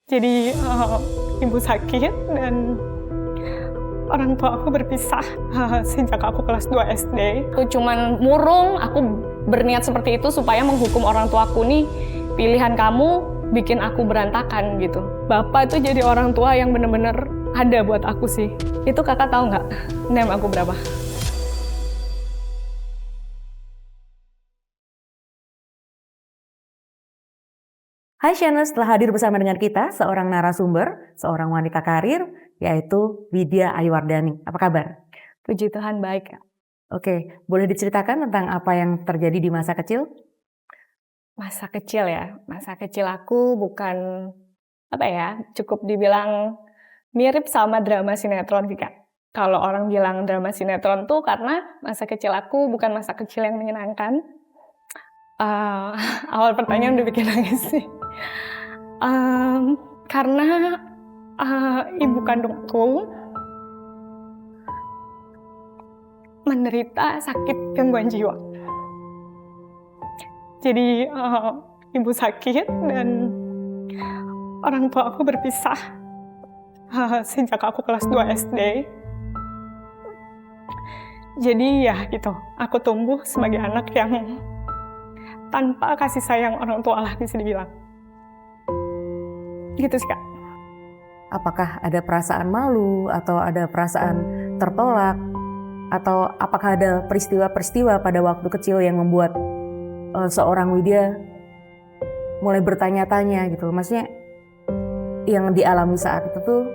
Jadi ibu sakit dan orang tua aku berpisah sejak aku kelas 2 SD. Aku cuman murung, aku berniat seperti itu supaya menghukum orang tua aku nih, pilihan kamu bikin aku berantakan gitu. Bapak itu jadi orang tua yang bener-bener ada buat aku sih. Itu kakak tahu nggak name aku berapa? Hai Shanus, telah hadir bersama dengan kita seorang narasumber, seorang wanita karir, yaitu Widya Ayuwardani. Apa kabar? Puji Tuhan baik. Oke, boleh diceritakan tentang apa yang terjadi di masa kecil? Masa kecil ya, masa kecil aku bukan, cukup dibilang mirip sama drama sinetron sih Kak. Kalau orang bilang drama sinetron tuh karena masa kecil aku bukan masa kecil yang menyenangkan. Awal pertanyaan udah bikin nangis sih. Karena ibu kandungku menderita sakit gangguan jiwa. Jadi ibu sakit dan orang tua aku berpisah sejak aku kelas 2 SD. Jadi ya gitu, aku tumbuh sebagai anak yang tanpa kasih sayang orang tua lah bisa dibilang. Gitu sih Kak. Apakah ada perasaan malu atau ada perasaan tertolak? Atau apakah ada peristiwa-peristiwa pada waktu kecil yang membuat seorang Widya mulai bertanya-tanya gitu? Maksudnya yang dialami saat itu tuh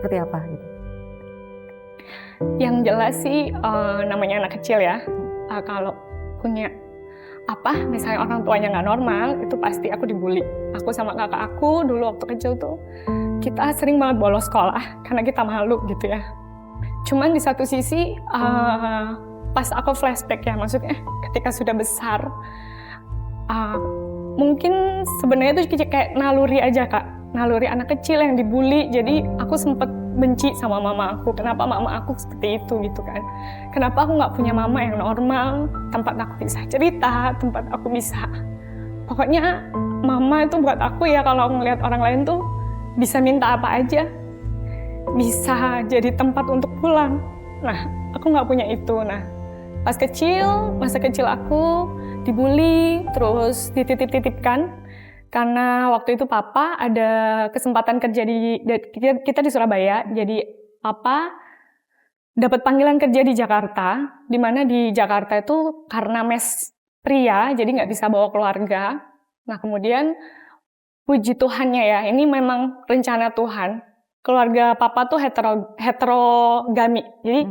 seperti apa gitu? Yang jelas sih namanya anak kecil ya, kalau punya misalnya orang tuanya nggak normal, itu pasti aku dibully. Aku sama kakak aku dulu waktu kecil tuh, kita sering banget bolos sekolah karena kita malu gitu ya. Cuman di satu sisi, pas aku flashback ya, maksudnya ketika sudah besar, mungkin sebenarnya itu kayak naluri aja Kak, naluri anak kecil yang dibully. Jadi aku sempet benci sama mama aku. Kenapa mama aku seperti itu gitu kan? Kenapa aku nggak punya mama yang normal, tempat aku bisa cerita, tempat aku bisa. Pokoknya mama itu buat aku ya, kalau ngelihat orang lain tuh bisa minta apa aja, bisa jadi tempat untuk pulang. Nah, aku nggak punya itu. Nah, pas kecil, masa kecil aku dibully, terus dititip-titipkan. Karena waktu itu papa ada kesempatan kerja kita di Surabaya, jadi papa dapat panggilan kerja di Jakarta, di mana di Jakarta itu karena mes pria, jadi nggak bisa bawa keluarga. Nah kemudian puji Tuhannya ya, ini memang rencana Tuhan. Keluarga papa tuh heterogami, jadi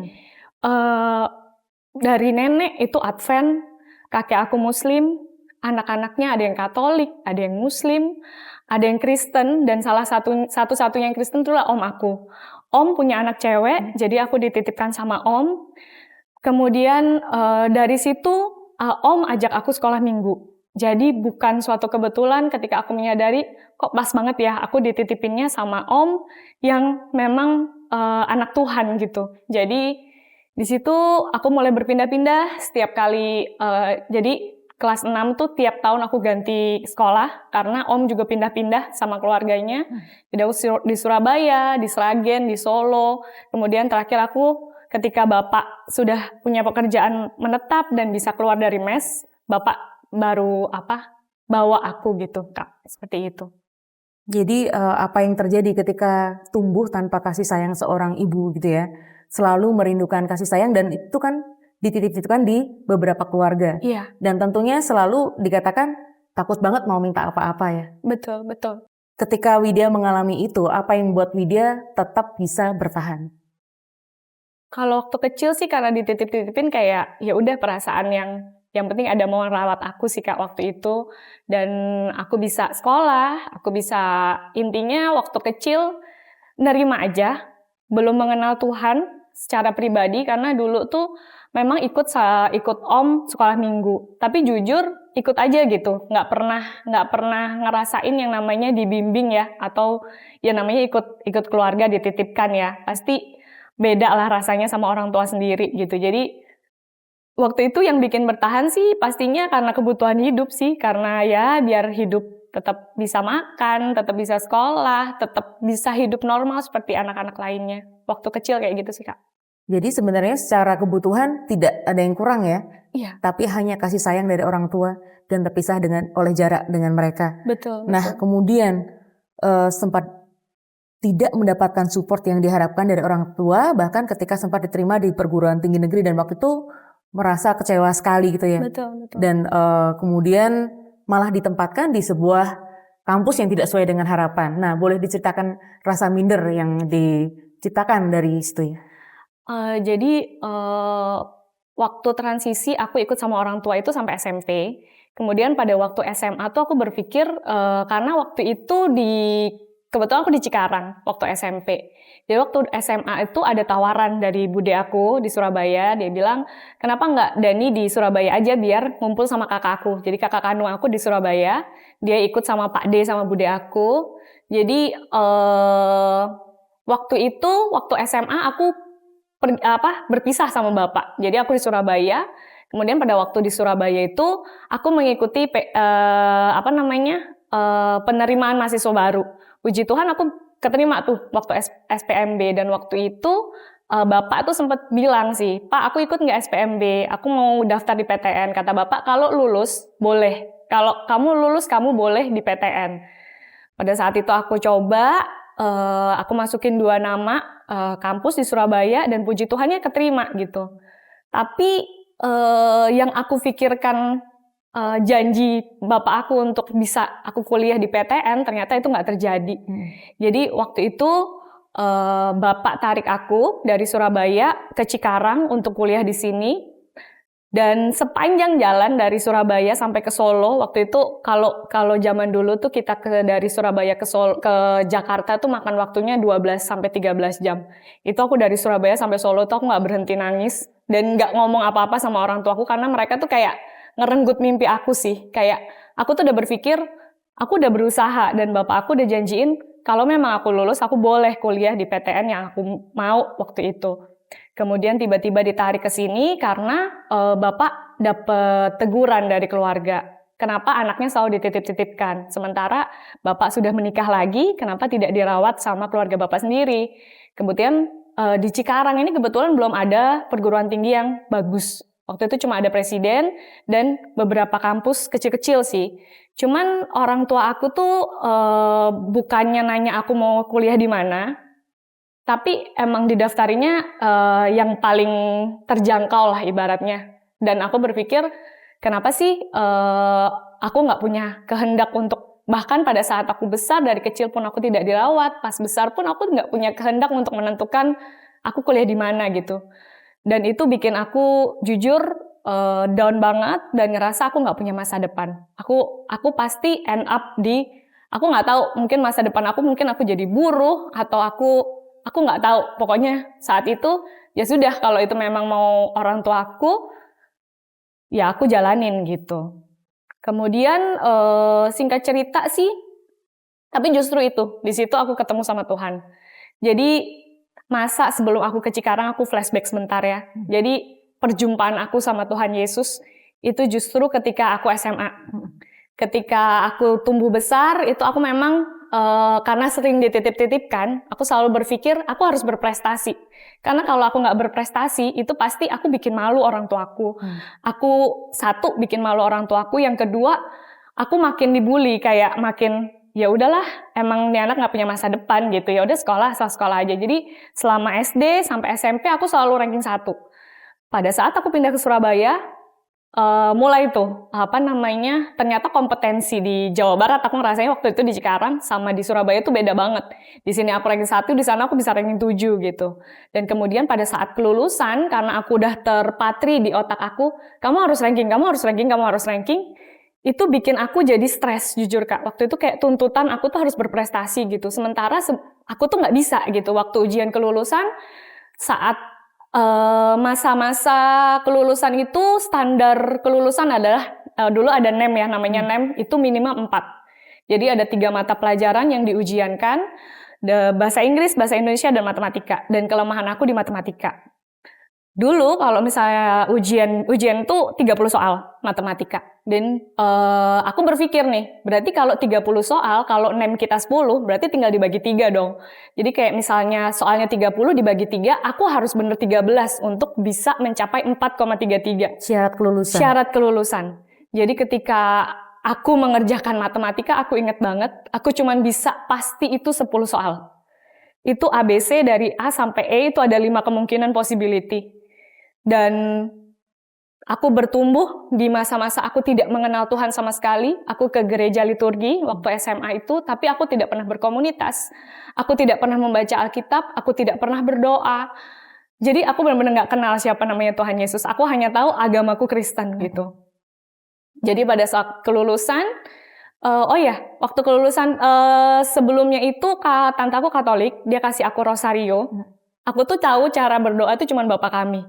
dari nenek itu Advent, kakek aku Muslim, anak-anaknya ada yang Katolik, ada yang Muslim, ada yang Kristen, dan salah satu-satunya yang Kristen itulah om aku. Om punya anak cewek, jadi aku dititipkan sama om. Kemudian dari situ om ajak aku sekolah minggu. Jadi bukan suatu kebetulan ketika aku menyadari kok pas banget ya aku dititipinnya sama om yang memang anak Tuhan gitu. Jadi di situ aku mulai berpindah-pindah setiap kali. Jadi kelas 6 tuh tiap tahun aku ganti sekolah karena om juga pindah-pindah sama keluarganya. Jadi aku di Surabaya, di Sragen, di Solo. Kemudian terakhir aku ketika bapak sudah punya pekerjaan menetap dan bisa keluar dari mes, bapak baru bawa aku gitu Kak, seperti itu. Jadi apa yang terjadi ketika tumbuh tanpa kasih sayang seorang ibu gitu ya, selalu merindukan kasih sayang, dan itu kan dititip-titipkan di beberapa keluarga. Iya. Dan tentunya selalu dikatakan takut banget mau minta apa-apa ya. Betul, betul. Ketika Widya mengalami itu, apa yang membuat Widya tetap bisa bertahan? Kalau waktu kecil sih karena dititip-titipin kayak ya udah perasaan yang penting ada mau merawat aku sih Kak waktu itu, dan aku bisa sekolah, aku bisa, intinya waktu kecil nerima aja, belum mengenal Tuhan secara pribadi karena dulu tuh memang ikut om sekolah minggu, tapi jujur ikut aja gitu, nggak pernah ngerasain yang namanya dibimbing ya, atau ya namanya ikut keluarga dititipkan ya, pasti beda lah rasanya sama orang tua sendiri gitu. Jadi waktu itu yang bikin bertahan sih pastinya karena kebutuhan hidup sih, karena ya biar hidup tetap bisa makan, tetap bisa sekolah, tetap bisa hidup normal seperti anak-anak lainnya. Waktu kecil kayak gitu sih, Kak. Jadi sebenarnya secara kebutuhan tidak ada yang kurang ya, Iya, tapi hanya kasih sayang dari orang tua dan terpisah oleh jarak dengan mereka. betul. Nah, kemudian sempat tidak mendapatkan support yang diharapkan dari orang tua, bahkan ketika sempat diterima di perguruan tinggi negeri dan waktu itu merasa kecewa sekali gitu ya. Betul. Dan kemudian malah ditempatkan di sebuah kampus yang tidak sesuai dengan harapan. Nah, boleh diceritakan rasa minder yang diciptakan dari situ ya? Jadi waktu transisi aku ikut sama orang tua itu sampai SMP. Kemudian pada waktu SMA tuh aku berpikir karena waktu itu kebetulan aku di Cikarang waktu SMP. Jadi waktu SMA itu ada tawaran dari bude aku di Surabaya. Dia bilang, kenapa nggak Dani di Surabaya aja biar ngumpul sama kakak aku. Jadi kakak kandung aku di Surabaya, dia ikut sama Pak D sama bude aku. Jadi waktu SMA aku berpisah sama bapak. Jadi aku di Surabaya. Kemudian pada waktu di Surabaya itu aku mengikuti penerimaan mahasiswa baru. Puji Tuhan aku keterima tuh waktu SPMB, dan waktu itu bapak tuh sempat bilang sih, Pak, aku ikut nggak SPMB? Aku mau daftar di PTN. Kata bapak, kalau lulus boleh. Kalau kamu lulus kamu boleh di PTN. Pada saat itu aku coba, aku masukin 2 nama kampus di Surabaya dan puji Tuhannya keterima gitu. Tapi yang aku pikirkan janji bapak aku untuk bisa aku kuliah di PTN ternyata itu nggak terjadi. Jadi waktu itu bapak tarik aku dari Surabaya ke Cikarang untuk kuliah di sini. Dan sepanjang jalan dari Surabaya sampai ke Solo, waktu itu kalau zaman dulu tuh kita dari Surabaya ke Jakarta tuh makan waktunya 12 sampai 13 jam. Itu aku dari Surabaya sampai Solo tuh aku nggak berhenti nangis dan nggak ngomong apa-apa sama orang tuaku karena mereka tuh kayak ngerenggut mimpi aku sih. Kayak aku tuh udah berpikir, aku udah berusaha dan bapak aku udah janjiin kalau memang aku lulus aku boleh kuliah di PTN yang aku mau waktu itu. Kemudian tiba-tiba ditarik ke sini karena bapak dapat teguran dari keluarga. Kenapa anaknya selalu dititip-titipkan? Sementara bapak sudah menikah lagi, kenapa tidak dirawat sama keluarga bapak sendiri? Kemudian di Cikarang ini kebetulan belum ada perguruan tinggi yang bagus. Waktu itu cuma ada Presiden dan beberapa kampus kecil-kecil sih. Cuman orang tua aku tuh bukannya nanya aku mau kuliah di mana, tapi emang didaftarinya yang paling terjangkau lah ibaratnya. Dan aku berpikir, kenapa sih aku nggak punya kehendak untuk, bahkan pada saat aku besar, dari kecil pun aku tidak dirawat, pas besar pun aku nggak punya kehendak untuk menentukan aku kuliah di mana gitu. Dan itu bikin aku jujur down banget dan ngerasa aku nggak punya masa depan. Aku pasti end up aku nggak tahu, mungkin masa depan mungkin aku jadi buruh atau aku nggak tahu, pokoknya saat itu ya sudah, kalau itu memang mau orang tua aku, ya aku jalanin gitu. Kemudian singkat cerita sih, tapi justru itu, di situ aku ketemu sama Tuhan. Jadi masa sebelum aku ke Cikarang, aku flashback sebentar ya. Jadi perjumpaan aku sama Tuhan Yesus itu justru ketika aku SMA. Ketika aku tumbuh besar, itu aku memang karena sering dititip-titipkan, aku selalu berpikir aku harus berprestasi. Karena kalau aku nggak berprestasi, itu pasti aku bikin malu orang tuaku. Aku satu bikin malu orang tuaku, yang kedua aku makin dibully, kayak makin ya udahlah, emang nih anak nggak punya masa depan gitu. Ya udah sekolah aja. Jadi selama SD sampai SMP aku selalu ranking 1. Pada saat aku pindah ke Surabaya, mulai tuh ternyata kompetensi di Jawa Barat aku ngerasain waktu itu di Cikarang sama di Surabaya tuh beda banget. Di sini aku ranking 1, di sana aku bisa ranking 7 gitu. Dan kemudian pada saat kelulusan, karena aku udah terpatri di otak aku, kamu harus ranking, itu bikin aku jadi stres jujur Kak. Waktu itu kayak tuntutan aku tuh harus berprestasi gitu. Sementara aku tuh nggak bisa gitu. Waktu ujian kelulusan, saat masa-masa kelulusan itu, standar kelulusan adalah dulu ada NEM ya, namanya NEM itu minimal 4. Jadi ada 3 mata pelajaran yang diujiankan, bahasa Inggris, bahasa Indonesia, dan matematika. Dan kelemahan aku di matematika. Dulu kalau misalnya ujian tuh 30 soal matematika. Dan aku berpikir nih, berarti kalau 30 soal, kalau NEM kita 10, berarti tinggal dibagi 3 dong. Jadi kayak misalnya soalnya 30 dibagi 3, aku harus bener 13 untuk bisa mencapai 4,33. Syarat kelulusan. Syarat kelulusan. Jadi ketika aku mengerjakan matematika, aku inget banget, aku cuman bisa pasti itu 10 soal. Itu ABC dari A sampai E, itu ada 5 kemungkinan possibility. Dan aku bertumbuh di masa-masa aku tidak mengenal Tuhan sama sekali. Aku ke gereja liturgi waktu SMA itu, tapi aku tidak pernah berkomunitas. Aku tidak pernah membaca Alkitab, aku tidak pernah berdoa. Jadi aku benar-benar nggak kenal siapa namanya Tuhan Yesus. Aku hanya tahu agamaku Kristen gitu. Jadi pada saat kelulusan, waktu kelulusan sebelumnya itu tante aku Katolik, dia kasih aku rosario. Aku tuh tahu cara berdoa itu cuma Bapa Kami.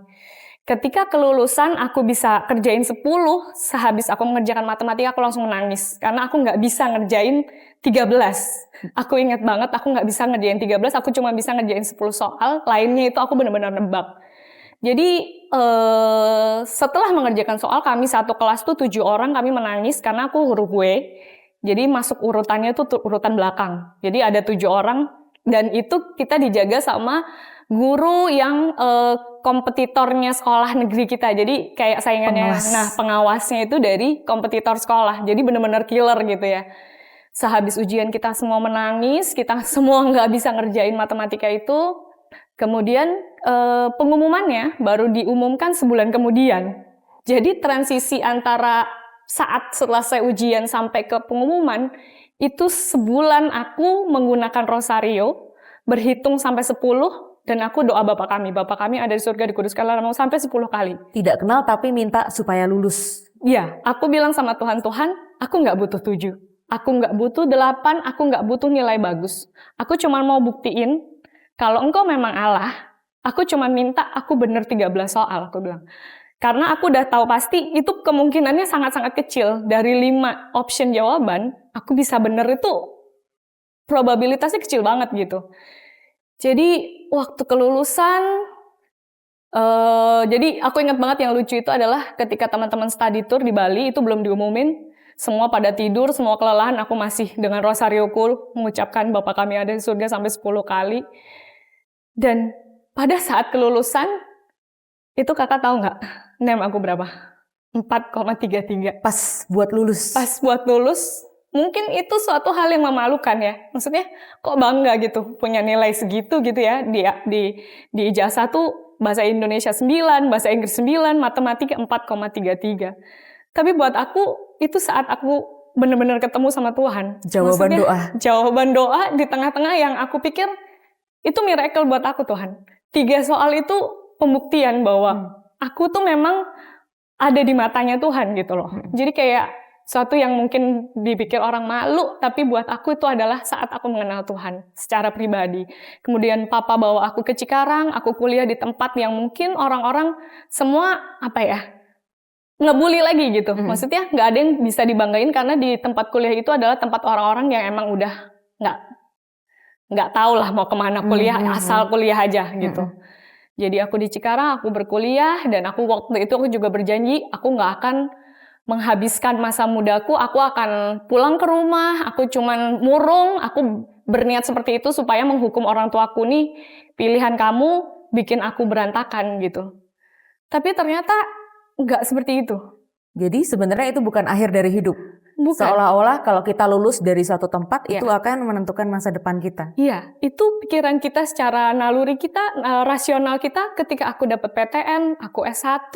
Ketika kelulusan aku bisa kerjain 10, sehabis aku mengerjakan matematika aku langsung menangis. Karena aku nggak bisa ngerjain 13. Aku ingat banget aku nggak bisa ngerjain 13, aku cuma bisa ngerjain 10 soal, lainnya itu aku benar-benar nebak. Jadi setelah mengerjakan soal, kami satu kelas tuh 7 orang, kami menangis karena aku huruf W. Jadi masuk urutannya tuh urutan belakang. Jadi ada 7 orang, dan itu kita dijaga sama guru yang kompetitornya sekolah negeri kita. Jadi kayak saingannya, pengawasnya itu dari kompetitor sekolah. Jadi benar-benar killer gitu ya. Sehabis ujian kita semua menangis, kita semua nggak bisa ngerjain matematika itu. Kemudian pengumumannya baru diumumkan sebulan kemudian. Jadi transisi antara saat selesai ujian sampai ke pengumuman, itu sebulan aku menggunakan rosario, berhitung sampai 10, dan aku doa Bapa Kami ada di surga, dikuduskanlah namamu, sampai 10 kali. Tidak kenal tapi minta supaya lulus. Iya, aku bilang sama Tuhan, aku nggak butuh 7. Aku nggak butuh 8, aku nggak butuh nilai bagus. Aku cuma mau buktiin, kalau Engkau memang Allah, aku cuma minta aku bener 13 soal, aku bilang. Karena aku udah tahu pasti itu kemungkinannya sangat-sangat kecil. Dari 5 option jawaban, aku bisa bener itu probabilitasnya kecil banget gitu. Jadi waktu kelulusan, jadi aku ingat banget yang lucu itu adalah ketika teman-teman study tour di Bali, itu belum diumumin, semua pada tidur, semua kelelahan, aku masih dengan rosarioku mengucapkan Bapa Kami ada di surga sampai 10 kali. Dan pada saat kelulusan, itu kakak tahu nggak NEM aku berapa? 4,33. Pas buat lulus. Pas buat lulus, mungkin itu suatu hal yang memalukan ya. Maksudnya kok bangga gitu punya nilai segitu gitu ya. Di ijazah tuh bahasa Indonesia 9, bahasa Inggris 9, matematika 4,33. Tapi buat aku itu saat aku benar-benar ketemu sama Tuhan. Jawaban Maksudnya, doa. Jawaban doa di tengah-tengah yang aku pikir itu miracle buat aku, Tuhan. 3 soal itu pembuktian bahwa aku tuh memang ada di matanya Tuhan gitu loh. Jadi kayak suatu yang mungkin dipikir orang malu, tapi buat aku itu adalah saat aku mengenal Tuhan secara pribadi. Kemudian papa bawa aku ke Cikarang, aku kuliah di tempat yang mungkin orang-orang semua ngebully lagi gitu. Maksudnya nggak ada yang bisa dibanggain karena di tempat kuliah itu adalah tempat orang-orang yang emang udah nggak tahu lah mau kemana kuliah, asal kuliah aja gitu. Jadi aku di Cikarang, aku berkuliah, dan aku waktu itu aku juga berjanji, aku nggak akan menghabiskan masa mudaku, aku akan pulang ke rumah, aku cuman murung, aku berniat seperti itu supaya menghukum orang tuaku nih, pilihan kamu bikin aku berantakan gitu. Tapi ternyata nggak seperti itu. Jadi sebenarnya itu bukan akhir dari hidup. Bukan. Seolah-olah kalau kita lulus dari suatu tempat, itu akan menentukan masa depan kita. Iya, itu pikiran kita secara naluri kita, rasional kita ketika aku dapat PTN, aku S1,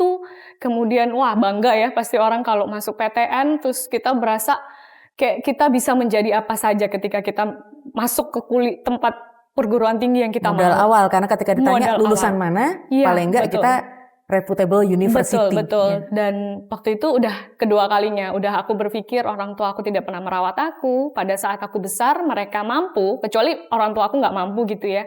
kemudian wah bangga ya pasti orang kalau masuk PTN, terus kita berasa kayak kita bisa menjadi apa saja ketika kita masuk ke tempat perguruan tinggi yang kita Modal mau. awal, karena ketika ditanya lulusan mana, paling enggak kita reputable university. Betul. Dan waktu itu udah kedua kalinya, udah aku berpikir orang tua aku tidak pernah merawat aku. Pada saat aku besar mereka mampu, kecuali orang tua aku nggak mampu gitu ya.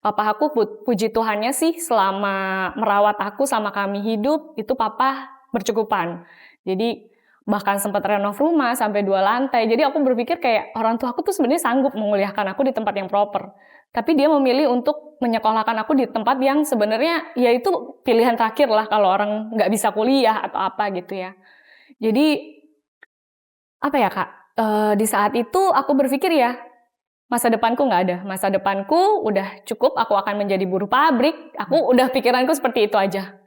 Papa aku puji Tuhannya sih selama merawat aku sama kami hidup, itu papa bercukupan. Jadi bahkan sempat renov rumah sampai 2 lantai. Jadi aku berpikir kayak orang tua aku tuh sebenarnya sanggup menguliahkan aku di tempat yang proper. Tapi dia memilih untuk menyekolahkan aku di tempat yang sebenarnya ya itu pilihan terakhir lah kalau orang nggak bisa kuliah atau apa gitu ya. Jadi apa ya Kak, di saat itu aku berpikir ya, masa depanku nggak ada, masa depanku udah cukup, aku akan menjadi buruh pabrik, aku udah pikiranku seperti itu aja.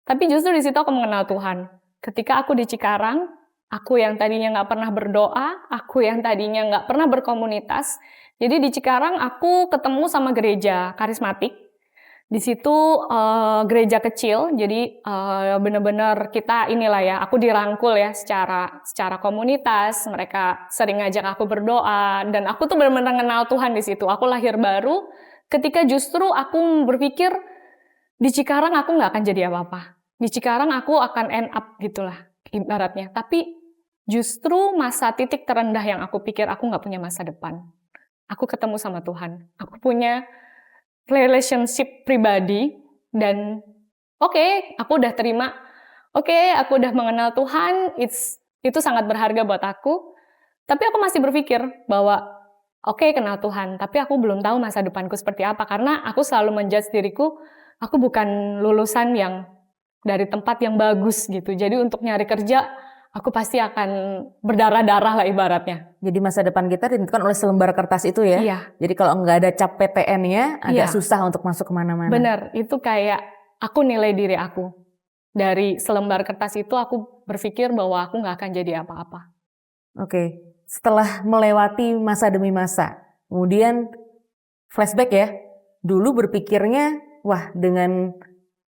Tapi justru di situ aku mengenal Tuhan. Ketika aku di Cikarang, aku yang tadinya nggak pernah berdoa, aku yang tadinya nggak pernah berkomunitas, jadi di Cikarang aku ketemu sama gereja karismatik. Di situ gereja kecil, jadi benar-benar kita inilah ya, aku dirangkul ya secara komunitas, mereka sering ngajak aku berdoa, dan aku tuh benar-benar kenal Tuhan di situ. Aku lahir baru, ketika justru aku berpikir di Cikarang aku nggak akan jadi apa-apa. Di Cikarang aku akan end up gitulah ibaratnya. Tapi justru masa titik terendah yang aku pikir aku nggak punya masa depan. Aku ketemu sama Tuhan. Aku punya relationship pribadi dan oke, aku udah terima. Oke, aku udah mengenal Tuhan. Itu sangat berharga buat aku. Tapi aku masih berpikir bahwa oke, kenal Tuhan, tapi aku belum tahu masa depanku seperti apa karena aku selalu menjudge diriku, aku bukan lulusan yang dari tempat yang bagus gitu. Jadi untuk nyari kerja, aku pasti akan berdarah-darah lah ibaratnya. Jadi masa depan kita ditentukan oleh selembar kertas itu ya. Iya. Jadi kalau nggak ada cap PTN-nya, agak Iya. susah untuk masuk kemana-mana. Benar, itu kayak aku nilai diri aku. Dari selembar kertas itu aku berpikir bahwa aku nggak akan jadi apa-apa. Oke, setelah melewati masa demi masa, kemudian flashback ya, dulu berpikirnya, wah dengan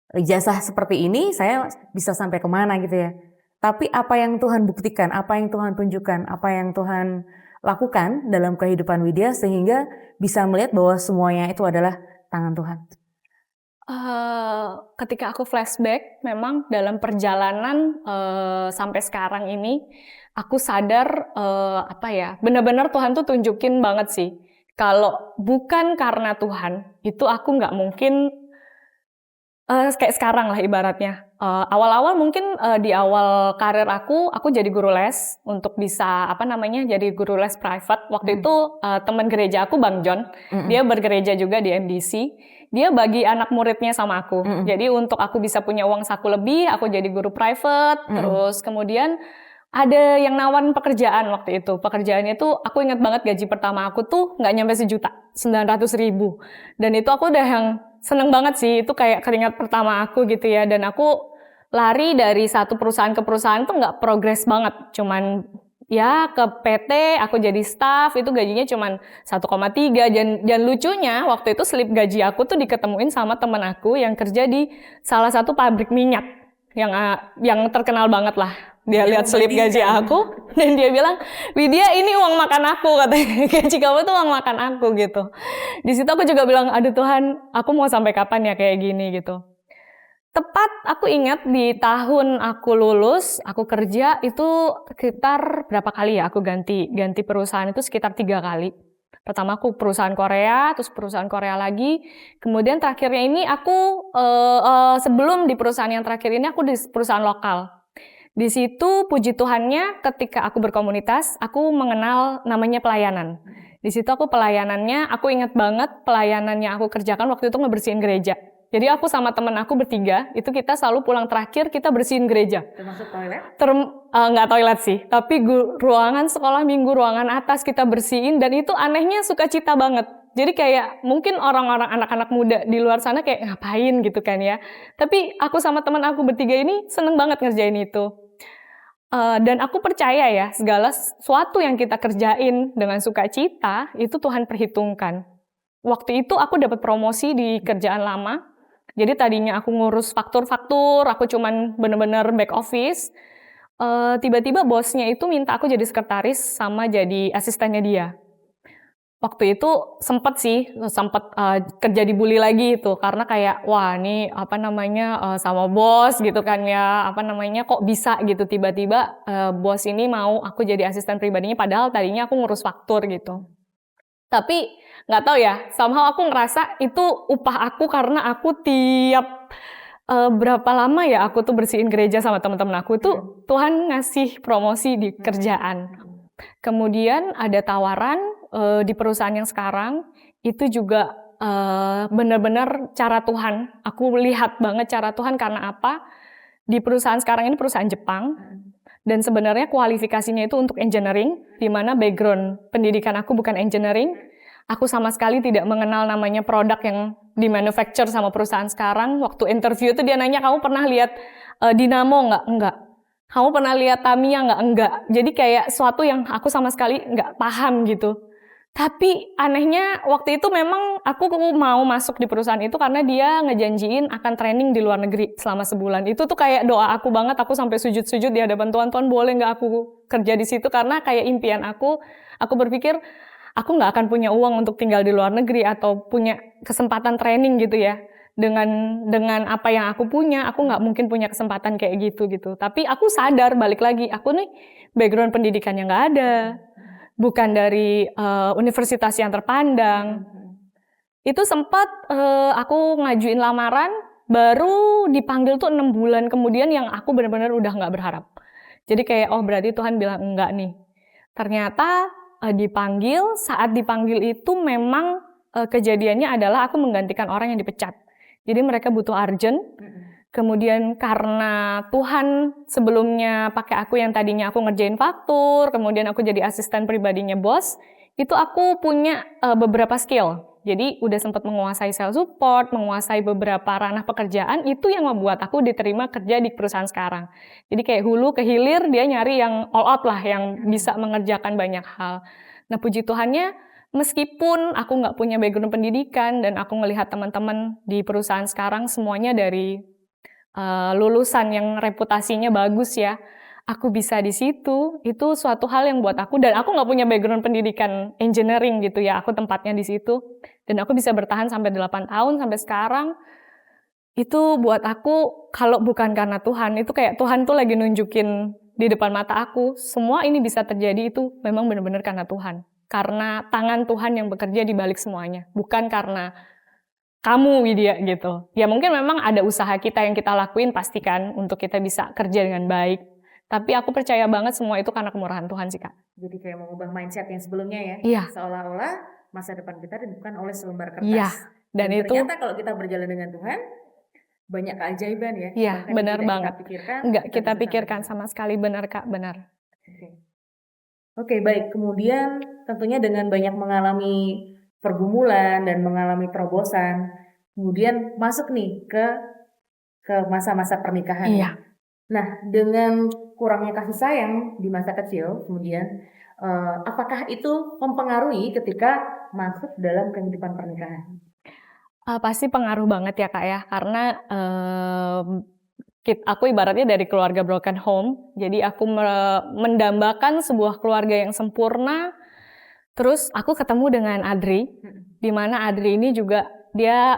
ijazah seperti ini saya bisa sampai kemana gitu ya. Tapi apa yang Tuhan buktikan, apa yang Tuhan tunjukkan, apa yang Tuhan lakukan dalam kehidupan Widya sehingga bisa melihat bahwa semuanya itu adalah tangan Tuhan. Ketika aku flashback, memang dalam perjalanan sampai sekarang ini, aku sadar benar-benar Tuhan tuh tunjukin banget sih. Kalau bukan karena Tuhan, itu aku nggak mungkin kayak sekarang lah ibaratnya. Awal-awal mungkin di awal karir aku jadi guru les untuk bisa jadi guru les private. Waktu itu teman gereja aku Bang John, dia bergereja juga di MDC. Dia bagi anak muridnya sama aku. Jadi untuk aku bisa punya uang saku lebih, aku jadi guru private. Terus kemudian ada yang nawarin pekerjaan waktu itu. Pekerjaannya tuh aku ingat banget gaji pertama aku tuh nggak nyampe 1.900.000. Dan itu aku udah yang seneng banget sih. Itu kayak keringat pertama aku gitu ya. Dan aku lari dari satu perusahaan ke perusahaan tuh nggak progres banget. Cuman ya ke PT aku jadi staff itu gajinya cuman 1,3 dan lucunya waktu itu slip gaji aku tuh diketemuin sama teman aku yang kerja di salah satu pabrik minyak yang terkenal banget lah. Dia lihat slip gaji aku dan dia bilang, "Widya, ini uang makan aku," katanya. "Gaji kamu tuh uang makan aku," gitu. Di situ aku juga bilang, "Aduh Tuhan, aku mau sampai kapan ya kayak gini," gitu. Tepat aku ingat di tahun aku lulus, aku kerja itu sekitar berapa kali ya aku ganti perusahaan itu sekitar 3 kali. Pertama aku perusahaan Korea, terus perusahaan Korea lagi, kemudian terakhirnya ini aku sebelum di perusahaan yang terakhir ini aku di perusahaan lokal. Di situ puji Tuhannya ketika aku berkomunitas, aku mengenal namanya pelayanan. Di situ aku pelayanannya, aku ingat banget pelayanannya aku kerjakan waktu itu ngebersihin gereja. Jadi aku sama temen aku bertiga, itu kita selalu pulang terakhir kita bersihin gereja. Termasuk toilet? Nggak toilet sih, tapi ruangan sekolah minggu, ruangan atas kita bersihin dan itu anehnya sukacita banget. Jadi kayak mungkin orang-orang anak-anak muda di luar sana kayak ngapain gitu kan ya. Tapi aku sama teman aku bertiga ini seneng banget ngerjain itu. Dan aku percaya ya, segala sesuatu yang kita kerjain dengan sukacita, itu Tuhan perhitungkan. Waktu itu aku dapat promosi di kerjaan lama. Jadi tadinya aku ngurus faktur-faktur, aku cuman bener-bener back office. Tiba-tiba bosnya itu minta aku jadi sekretaris sama jadi asistennya dia. Waktu itu sempat kerja dibully lagi itu karena kayak wah ini sama bos gitu kan ya kok bisa gitu tiba-tiba bos ini mau aku jadi asisten pribadinya padahal tadinya aku ngurus faktur gitu. Tapi nggak tahu ya, somehow aku ngerasa itu upah aku karena aku tiap berapa lama ya aku tuh bersihin gereja sama teman-teman aku tuh Tuhan ngasih promosi di kerjaan. Kemudian ada tawaran di perusahaan yang sekarang itu juga benar-benar cara Tuhan. Aku lihat banget cara Tuhan karena apa? Di perusahaan sekarang ini perusahaan Jepang Dan sebenarnya kualifikasinya itu untuk engineering, di mana background pendidikan aku bukan engineering. Aku sama sekali tidak mengenal namanya produk yang di-manufacture sama perusahaan sekarang. Waktu interview itu dia nanya, kamu pernah lihat Dinamo nggak? Enggak. Kamu pernah lihat Tamiya nggak? Enggak. Jadi kayak suatu yang aku sama sekali nggak paham gitu. Tapi anehnya waktu itu memang aku mau masuk di perusahaan itu karena dia ngejanjiin akan training di luar negeri selama sebulan. Itu tuh kayak doa aku banget, aku sampai sujud-sujud di hadapan Tuhan, Tuhan boleh nggak aku kerja di situ, karena kayak impian aku berpikir aku nggak akan punya uang untuk tinggal di luar negeri atau punya kesempatan training gitu ya. Dengan apa yang aku punya, aku nggak mungkin punya kesempatan kayak gitu. Tapi aku sadar balik lagi, aku nih background pendidikannya nggak ada. Bukan dari universitas yang terpandang. Itu sempat aku ngajuin lamaran, baru dipanggil tuh 6 bulan kemudian yang aku benar-benar udah nggak berharap. Jadi kayak, oh berarti Tuhan bilang enggak nih. Ternyata dipanggil, saat dipanggil itu memang kejadiannya adalah aku menggantikan orang yang dipecat. Jadi mereka butuh urgent. Kemudian karena Tuhan sebelumnya pakai aku yang tadinya aku ngerjain faktur, kemudian aku jadi asisten pribadinya bos, itu aku punya beberapa skill. Jadi udah sempat menguasai sales support, menguasai beberapa ranah pekerjaan, itu yang membuat aku diterima kerja di perusahaan sekarang. Jadi kayak hulu ke hilir dia nyari yang all out lah, yang bisa mengerjakan banyak hal. Nah puji Tuhannya, meskipun aku nggak punya background pendidikan dan aku ngelihat teman-teman di perusahaan sekarang semuanya dari lulusan yang reputasinya bagus ya, aku bisa di situ, itu suatu hal yang buat aku, dan aku nggak punya background pendidikan engineering gitu ya, aku tempatnya di situ, dan aku bisa bertahan sampai 8 tahun, sampai sekarang, itu buat aku, kalau bukan karena Tuhan, itu kayak Tuhan tuh lagi nunjukin di depan mata aku, semua ini bisa terjadi itu memang benar-benar karena Tuhan. Karena tangan Tuhan yang bekerja di balik semuanya, bukan karena kamu Widya gitu. Ya mungkin memang ada usaha kita yang kita lakuin pastikan untuk kita bisa kerja dengan baik. Tapi aku percaya banget semua itu karena kemurahan Tuhan sih Kak. Jadi kayak mengubah mindset yang sebelumnya ya. Iya. Seolah-olah masa depan kita ditentukan oleh selembar kertas. Iya. Dan itu ternyata kalau kita berjalan dengan Tuhan, banyak keajaiban ya. Iya, benar banget. Enggak kita bisa pikirkan sama sekali, benar Kak, benar. Oke, baik. Kemudian tentunya dengan banyak mengalami pergumulan dan mengalami terobosan, kemudian masuk nih ke masa-masa pernikahan. Iya. Nah, dengan kurangnya kasih sayang di masa kecil, kemudian apakah itu mempengaruhi ketika masuk dalam kehidupan pernikahan? Pasti pengaruh banget ya Kak ya, karena aku ibaratnya dari keluarga broken home, jadi aku mendambakan sebuah keluarga yang sempurna. Terus aku ketemu dengan Adri, di mana Adri ini juga dia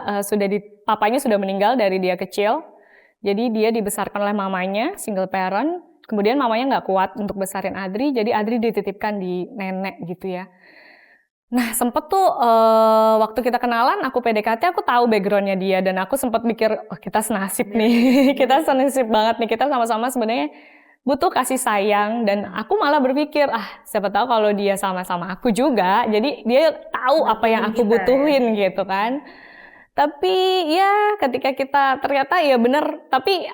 papanya sudah meninggal dari dia kecil, jadi dia dibesarkan oleh mamanya, single parent. Kemudian mamanya nggak kuat untuk besarin Adri, jadi Adri dititipkan di nenek gitu ya. Nah sempet tuh waktu kita kenalan, aku PDKT, aku tahu backgroundnya dia, dan aku sempat mikir, oh kita senasib nih, kita senasib banget nih, kita sama-sama sebenarnya butuh kasih sayang, dan aku malah berpikir, siapa tahu kalau dia sama-sama aku juga, jadi dia tahu apa yang aku butuhin gitu kan. Tapi ya ketika kita ternyata ya bener, tapi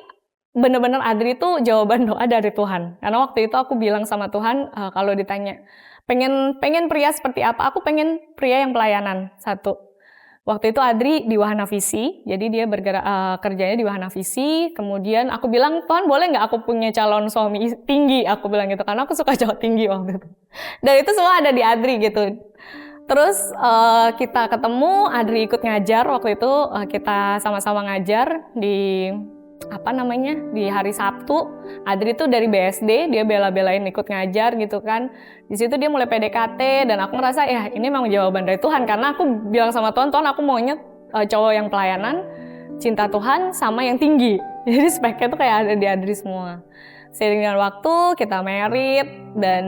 bener-bener Adri itu jawaban doa dari Tuhan. Karena waktu itu aku bilang sama Tuhan, kalau ditanya, pengen pria seperti apa? Aku pengen pria yang pelayanan, satu. Waktu itu Adri di Wahana Visi, jadi dia bergerak kerjanya di Wahana Visi. Kemudian aku bilang, Tuhan boleh nggak aku punya calon suami tinggi? Aku bilang gitu, karena aku suka cowok tinggi waktu itu. Dan itu semua ada di Adri gitu. Terus kita ketemu, Adri ikut ngajar waktu itu, kita sama-sama ngajar di di hari Sabtu. Adri tuh dari BSD, dia bela-belain ikut ngajar gitu kan. Di situ dia mulai PDKT, dan aku ngerasa ya ini memang jawaban dari Tuhan, karena aku bilang sama Tuhan, Tuhan aku maunya cowok yang pelayanan, cinta Tuhan, sama yang tinggi. Jadi speknya tuh kayak ada di Adri semua. Seiring dengan waktu kita married, dan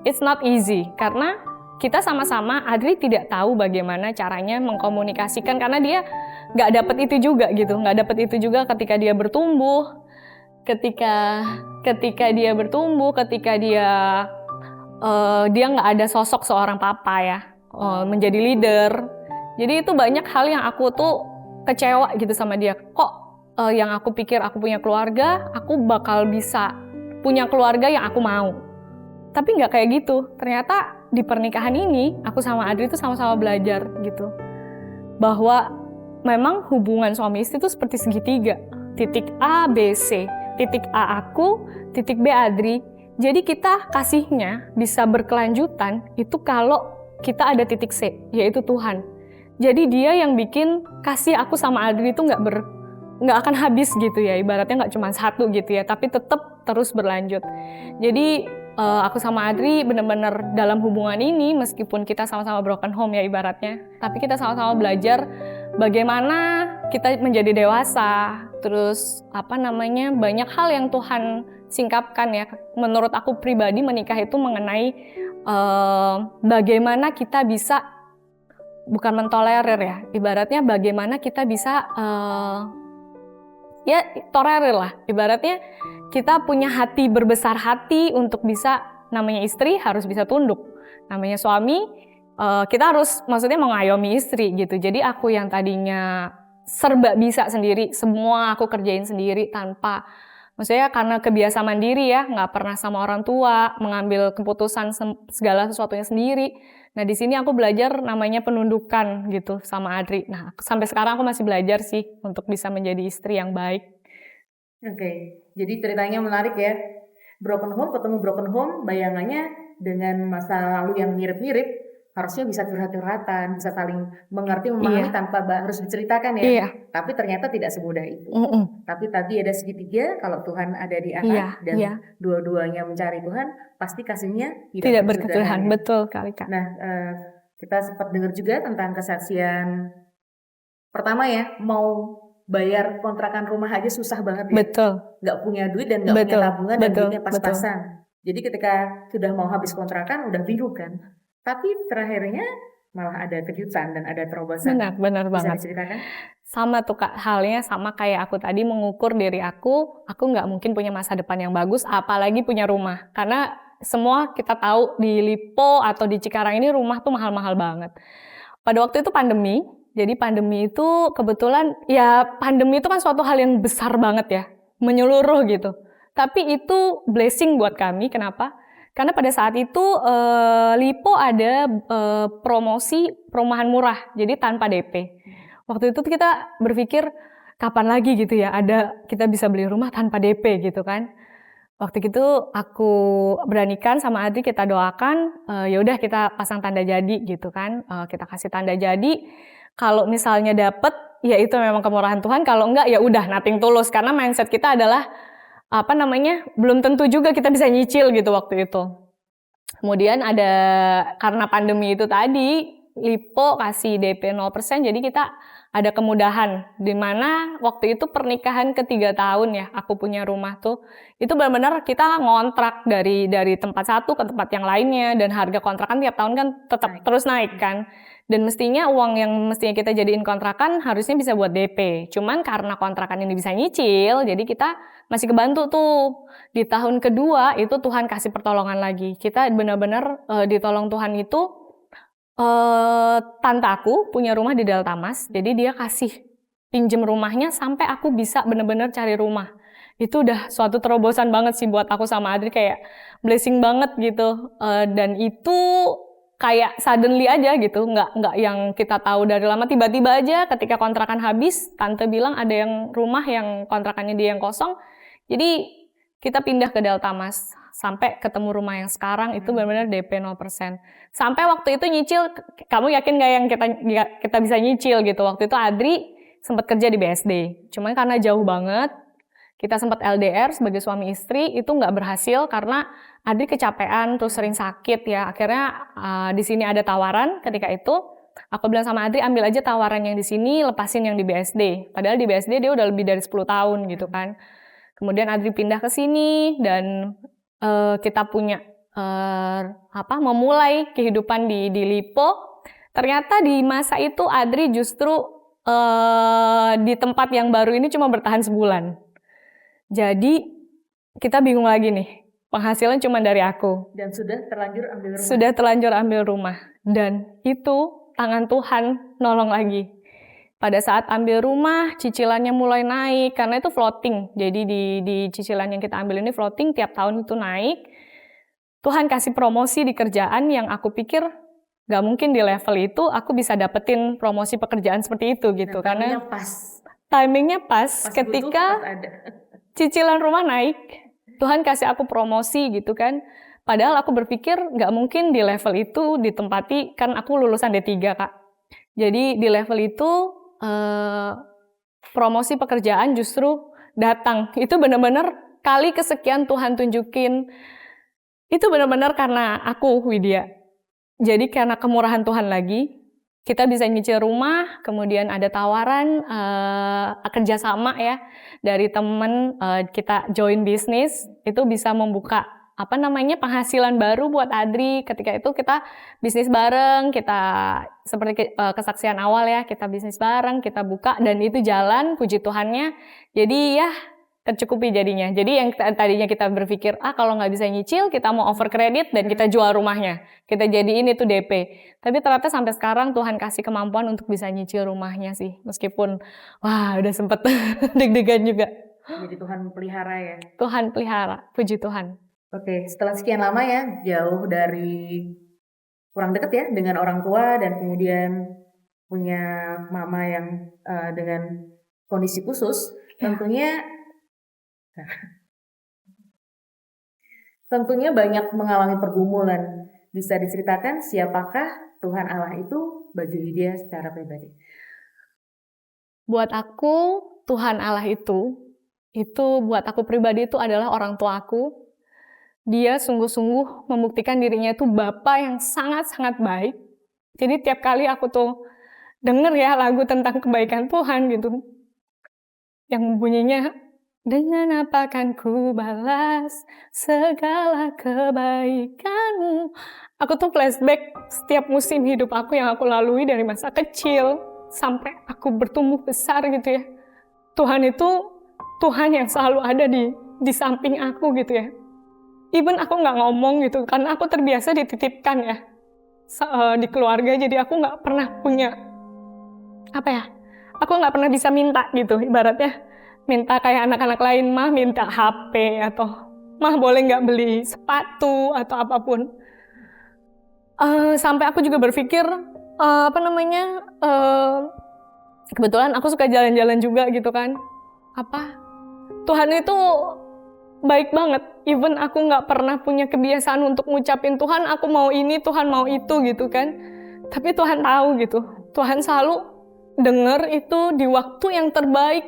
it's not easy karena kita sama-sama, Adri tidak tahu bagaimana caranya mengkomunikasikan, karena dia nggak dapet itu juga gitu, nggak dapet itu juga ketika dia bertumbuh, ketika dia bertumbuh, ketika dia nggak ada sosok seorang papa ya, menjadi leader. Jadi itu banyak hal yang aku tuh kecewa gitu sama dia. Kok yang aku pikir aku punya keluarga, aku bakal bisa punya keluarga yang aku mau. Tapi nggak kayak gitu. Ternyata di pernikahan ini aku sama Adri tuh sama-sama belajar gitu. Bahwa memang hubungan suami istri itu seperti segitiga. Titik A, B, C. Titik A aku, titik B Adri. Jadi kita kasihnya bisa berkelanjutan itu kalau kita ada titik C, yaitu Tuhan. Jadi dia yang bikin kasih aku sama Adri itu nggak akan habis gitu ya, ibaratnya nggak cuma satu gitu ya, tapi tetap terus berlanjut. Jadi aku sama Adri benar-benar dalam hubungan ini, meskipun kita sama-sama broken home ya ibaratnya, tapi kita sama-sama belajar bagaimana kita menjadi dewasa, terus banyak hal yang Tuhan singkapkan ya. Menurut aku pribadi menikah itu mengenai bagaimana kita bisa, bukan mentolerir ya, ibaratnya bagaimana kita bisa ya tolerir lah, ibaratnya kita punya hati, berbesar hati untuk bisa, namanya istri harus bisa tunduk, namanya suami kita harus maksudnya mengayomi istri gitu. Jadi aku yang tadinya serba bisa sendiri, semua aku kerjain sendiri tanpa, maksudnya karena kebiasaan mandiri ya, nggak pernah sama orang tua, mengambil keputusan segala sesuatunya sendiri. Nah di sini aku belajar namanya penundukan gitu sama Adri. Nah sampai sekarang aku masih belajar sih untuk bisa menjadi istri yang baik. Oke, jadi ceritanya menarik ya. Broken home ketemu broken home, bayangannya dengan masa lalu yang mirip-mirip, harusnya bisa curhat-curhatan, bisa saling mengerti, memahami tanpa harus diceritakan ya. Iya. Tapi ternyata tidak semudah itu. Tapi tadi ada segitiga, kalau Tuhan ada di anak dan dua-duanya mencari Tuhan, pasti kasihnya tidak berkesudahan. Betul kali Kak. Nah, kita sempat dengar juga tentang kesaksian pertama ya, mau bayar kontrakan rumah aja susah banget ya. Betul. Nggak punya duit dan nggak punya tabungan dan duitnya pas-pasan. Jadi ketika sudah mau habis kontrakan udah bingung kan. Tapi terakhirnya malah ada kejutan dan ada terobosan. Benar banget. Bisa diceritakan? Sama tuh Kak, halnya sama kayak aku tadi mengukur diri aku nggak mungkin punya masa depan yang bagus, apalagi punya rumah. Karena semua kita tahu di Lipo atau di Cikarang ini rumah tuh mahal-mahal banget. Pada waktu itu pandemi, jadi pandemi itu kebetulan, ya pandemi itu kan suatu hal yang besar banget ya, menyeluruh gitu. Tapi itu blessing buat kami, kenapa? Karena pada saat itu Lipo ada promosi perumahan murah, jadi tanpa DP. Waktu itu kita berpikir kapan lagi gitu ya kita bisa beli rumah tanpa DP gitu kan. Waktu itu aku beranikan sama Adri, kita doakan, ya udah kita pasang tanda jadi gitu kan, kita kasih tanda jadi. Kalau misalnya dapet, ya itu memang kemurahan Tuhan. Kalau enggak, ya udah nothing tulus. Karena mindset kita adalah belum tentu juga kita bisa nyicil gitu waktu itu. Kemudian karena pandemi itu tadi, Lipo kasih DP 0%, jadi kita ada kemudahan. Dimana waktu itu pernikahan ke-3 tahun ya, aku punya rumah tuh. Itu benar-benar kita ngontrak dari tempat satu ke tempat yang lainnya. Dan harga kontrakan tiap tahun kan tetap terus naik kan. Dan mestinya uang yang mestinya kita jadiin kontrakan harusnya bisa buat DP. Cuman karena kontrakan ini bisa nyicil, jadi kita masih kebantu tuh. Di tahun kedua itu Tuhan kasih pertolongan lagi. Kita benar-benar ditolong Tuhan itu. Tante aku punya rumah di Delta Mas, jadi dia kasih pinjem rumahnya sampai aku bisa benar-benar cari rumah. Itu udah suatu terobosan banget sih buat aku sama Adri, kayak blessing banget gitu. Dan itu kayak suddenly aja gitu, nggak yang kita tahu dari lama, tiba-tiba aja ketika kontrakan habis, tante bilang ada yang rumah yang kontrakannya dia yang kosong, jadi kita pindah ke Delta Mas, sampai ketemu rumah yang sekarang itu benar-benar DP 0%. Sampai waktu itu nyicil, kamu yakin nggak yang kita bisa nyicil gitu? Waktu itu Adri sempat kerja di BSD, cuman karena jauh banget, kita sempat LDR sebagai suami istri, itu nggak berhasil karena Adri kecapean, terus sering sakit ya. Akhirnya di sini ada tawaran ketika itu. Aku bilang sama Adri, ambil aja tawaran yang di sini, lepasin yang di BSD. Padahal di BSD dia udah lebih dari 10 tahun gitu kan. Kemudian Adri pindah ke sini dan kita punya memulai kehidupan di Lipo. Ternyata di masa itu Adri justru di tempat yang baru ini cuma bertahan sebulan. Jadi kita bingung lagi nih, penghasilan cuma dari aku. Dan sudah terlanjur ambil rumah. Sudah terlanjur ambil rumah. Dan itu tangan Tuhan nolong lagi. Pada saat ambil rumah, cicilannya mulai naik, karena itu floating. Jadi di cicilan yang kita ambil ini floating, tiap tahun itu naik. Tuhan kasih promosi di kerjaan yang aku pikir gak mungkin di level itu aku bisa dapetin promosi pekerjaan seperti itu gitu. Karena timingnya pas ketika cicilan rumah naik, Tuhan kasih aku promosi gitu kan. Padahal aku berpikir gak mungkin di level itu ditempati, kan aku lulusan D3 Kak. Jadi di level itu promosi pekerjaan justru datang. Itu benar-benar kali kesekian Tuhan tunjukin. Itu benar-benar karena aku, Widya. Jadi karena kemurahan Tuhan lagi, kita bisa nyicil rumah, kemudian ada tawaran kerjasama ya dari temen, kita join bisnis, itu bisa membuka penghasilan baru buat Adri. Ketika itu kita bisnis bareng, kita seperti kesaksian awal ya, kita bisnis bareng, kita buka dan itu jalan, puji Tuhannya. Jadi ya tercukupi jadinya. Jadi yang tadinya kita berpikir, kalau nggak bisa nyicil, kita mau over kredit dan kita jual rumahnya. Kita jadiin itu DP. Tapi ternyata sampai sekarang Tuhan kasih kemampuan untuk bisa nyicil rumahnya sih. Meskipun, udah sempet deg-degan juga. Jadi Tuhan pelihara ya? Tuhan pelihara, puji Tuhan. Oke, setelah sekian lama ya, jauh dari kurang deket ya dengan orang tua dan kemudian punya mama yang dengan kondisi khusus, tentunya banyak mengalami pergumulan. Bisa diceritakan siapakah Tuhan Allah itu bagi Widya secara pribadi? Buat aku, Tuhan Allah itu buat aku pribadi itu adalah orang tua aku. Dia sungguh-sungguh membuktikan dirinya itu Bapa yang sangat-sangat baik. Jadi tiap kali aku tuh denger ya lagu tentang kebaikan Tuhan gitu, yang bunyinya, dengan apa kan ku balas segala kebaikanmu. Aku tuh flashback setiap musim hidup aku yang aku lalui dari masa kecil sampai aku bertumbuh besar gitu ya. Tuhan itu Tuhan yang selalu ada di samping aku gitu ya. Even aku nggak ngomong gitu, karena aku terbiasa dititipkan ya di keluarga, jadi aku nggak pernah punya aku nggak pernah bisa minta gitu, ibaratnya minta kayak anak-anak lain, mah minta HP atau mah boleh nggak beli sepatu atau apapun. Sampai aku juga berpikir kebetulan aku suka jalan-jalan juga gitu kan. Tuhan itu baik banget. Even aku nggak pernah punya kebiasaan untuk ngucapin Tuhan aku mau ini, Tuhan mau itu gitu kan. Tapi Tuhan tahu gitu. Tuhan selalu dengar itu di waktu yang terbaik.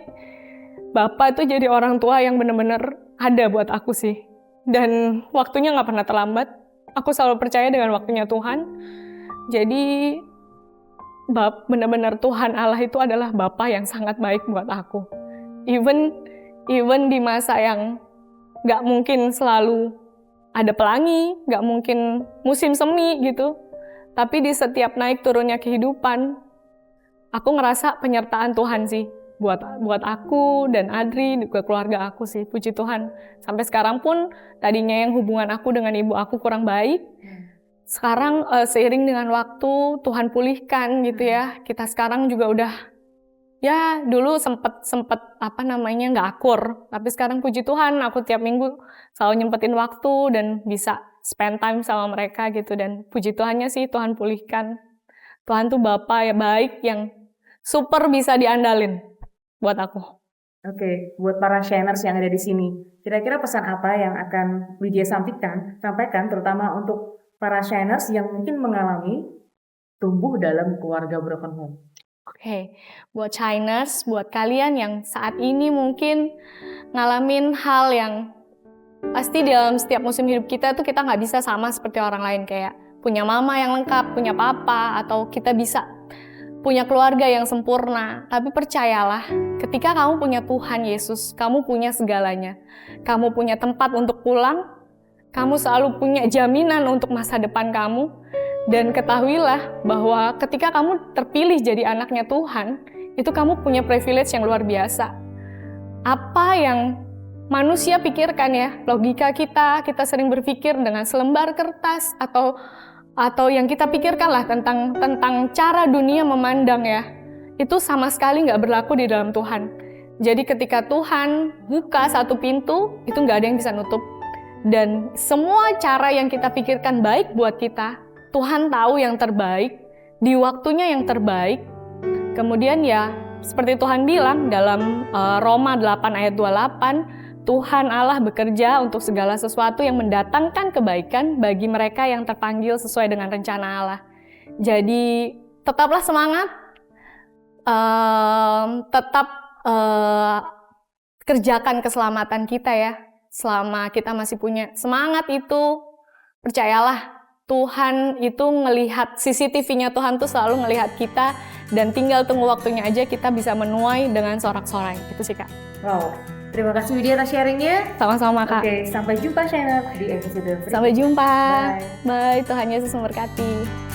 Bapak itu jadi orang tua yang benar-benar ada buat aku sih. Dan waktunya nggak pernah terlambat. Aku selalu percaya dengan waktunya Tuhan. Jadi benar-benar Tuhan Allah itu adalah Bapa yang sangat baik buat aku. Even di masa yang nggak mungkin selalu ada pelangi, nggak mungkin musim semi gitu. Tapi di setiap naik turunnya kehidupan, aku ngerasa penyertaan Tuhan sih. Buat aku dan Adri, juga keluarga aku sih, puji Tuhan. Sampai sekarang pun, tadinya yang hubungan aku dengan ibu aku kurang baik, sekarang seiring dengan waktu, Tuhan pulihkan gitu ya. Kita sekarang juga udah, ya dulu sempet nggak akur. Tapi sekarang puji Tuhan, aku tiap minggu selalu nyempetin waktu dan bisa spend time sama mereka gitu. Dan puji Tuhannya sih, Tuhan pulihkan. Tuhan tuh Bapa ya baik yang super bisa diandalin buat aku. Oke, buat para shiners yang ada di sini, kira-kira pesan apa yang akan Widya sampaikan terutama untuk para shiners yang mungkin mengalami tumbuh dalam keluarga broken home? Oke, buat shiners, buat kalian yang saat ini mungkin ngalamin hal yang pasti dalam setiap musim hidup kita tuh kita nggak bisa sama seperti orang lain, kayak punya mama yang lengkap, punya papa, atau kita bisa punya keluarga yang sempurna. Tapi percayalah, ketika kamu punya Tuhan Yesus, kamu punya segalanya. Kamu punya tempat untuk pulang, kamu selalu punya jaminan untuk masa depan kamu. Dan ketahuilah bahwa ketika kamu terpilih jadi anaknya Tuhan, itu kamu punya privilege yang luar biasa. Apa yang manusia pikirkan ya, logika kita sering berpikir dengan selembar kertas atau yang kita pikirkan lah tentang cara dunia memandang ya, itu sama sekali nggak berlaku di dalam Tuhan. Jadi ketika Tuhan buka satu pintu, itu nggak ada yang bisa nutup. Dan semua cara yang kita pikirkan baik buat kita, Tuhan tahu yang terbaik, di waktunya yang terbaik. Kemudian ya, seperti Tuhan bilang dalam Roma 8 ayat 28, Tuhan Allah bekerja untuk segala sesuatu yang mendatangkan kebaikan bagi mereka yang terpanggil sesuai dengan rencana Allah. Jadi tetaplah semangat, tetap kerjakan keselamatan kita ya. Selama kita masih punya semangat itu, percayalah Tuhan itu ngelihat, CCTV-nya Tuhan tuh selalu ngelihat kita, dan tinggal tunggu waktunya aja kita bisa menuai dengan sorak-sorai. Itu sih Kak. Wow, terima kasih Widya atas sharingnya. Sama-sama Kak. Oke, sampai jumpa Shaina di episode berikutnya. Sampai jumpa. Bye. Bye, Tuhan Yesus memberkati.